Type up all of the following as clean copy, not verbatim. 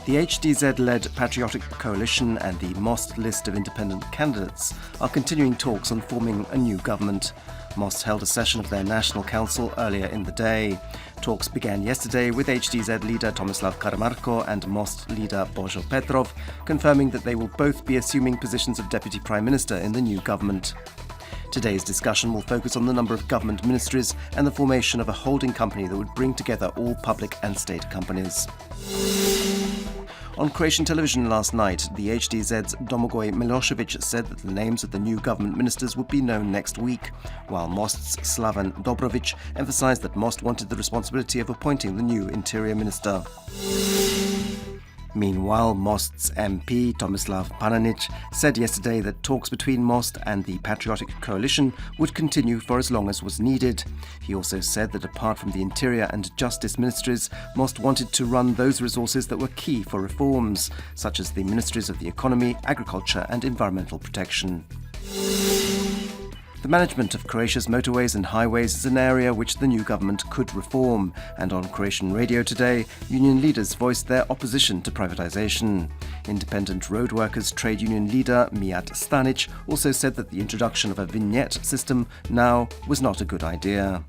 The HDZ-led Patriotic Coalition and the MOST list of independent candidates are continuing talks on forming a new government. MOST held a session of their National Council earlier in the day. Talks began yesterday with HDZ leader Tomislav Karamarko and MOST leader Božo Petrov confirming that they will both be assuming positions of Deputy Prime Minister in the new government. Today's discussion will focus on the number of government ministries and the formation of a holding company that would bring together all public and state companies. On Croatian television last night, the HDZ's Domagoj Milošević said that the names of the new government ministers would be known next week, while MOST's Slaven Dobrović emphasised that MOST wanted the responsibility of appointing the new interior minister. Meanwhile, MOST's MP Tomislav Panenić said yesterday that talks between MOST and the Patriotic Coalition would continue for as long as was needed. He also said that apart from the Interior and Justice ministries, MOST wanted to run those resources that were key for reforms, such as the ministries of the Economy, Agriculture and Environmental Protection. The management of Croatia's motorways and highways is an area which the new government could reform, and on Croatian radio today, union leaders voiced their opposition to privatisation. Independent road workers trade union leader Mijat Stanic also said that the introduction of a vignette system now was not a good idea.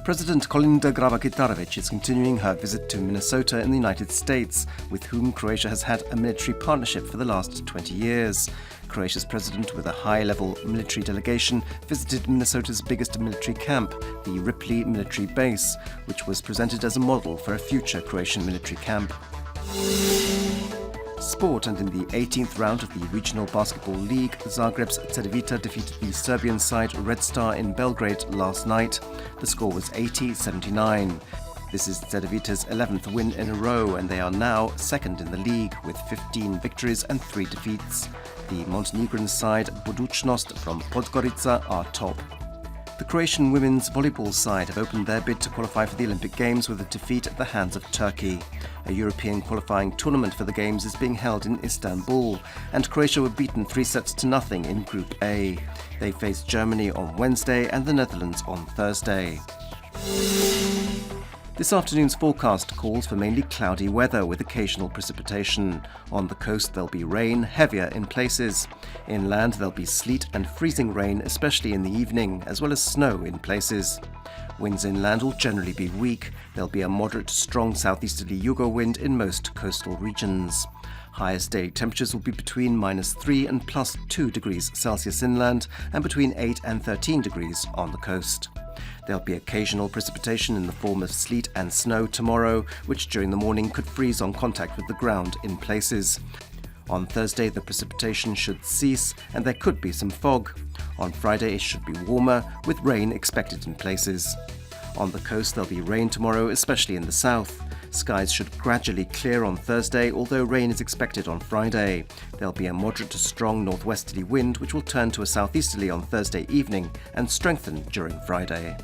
President Kolinda Grabar-Kitarović is continuing her visit to Minnesota in the United States, with whom Croatia has had a military partnership for the last 20 years. Croatia's president, with a high-level military delegation, visited Minnesota's biggest military camp, the Ripley Military Base, which was presented as a model for a future Croatian military camp. Sport, and in the 18th round of the Regional Basketball League, Zagreb's Cedevita defeated the Serbian side Red Star in Belgrade last night. The score was 80-79. This is Cedevita's 11th win in a row, and they are now second in the league with 15 victories and 3 defeats. The Montenegrin side Budućnost from Podgorica are top. The Croatian women's volleyball side have opened their bid to qualify for the Olympic Games with a defeat at the hands of Turkey. A European qualifying tournament for the Games is being held in Istanbul, and Croatia were beaten 3-0 in Group A. They face Germany on Wednesday and the Netherlands on Thursday. This afternoon's forecast calls for mainly cloudy weather with occasional precipitation. On the coast there'll be rain, heavier in places. Inland there'll be sleet and freezing rain, especially in the evening, as well as snow in places. Winds inland will generally be weak. There'll be a moderate to strong southeasterly yugo wind in most coastal regions. Highest daily temperatures will be between -3 and +2 degrees Celsius inland and between 8 and 13 degrees on the coast. There'll be occasional precipitation in the form of sleet and snow tomorrow, which during the morning could freeze on contact with the ground in places. On Thursday, the precipitation should cease and there could be some fog. On Friday, it should be warmer, with rain expected in places. On the coast, there'll be rain tomorrow, especially in the south. Skies should gradually clear on Thursday, although rain is expected on Friday. There'll be a moderate to strong northwesterly wind, which will turn to a southeasterly on Thursday evening and strengthen during Friday.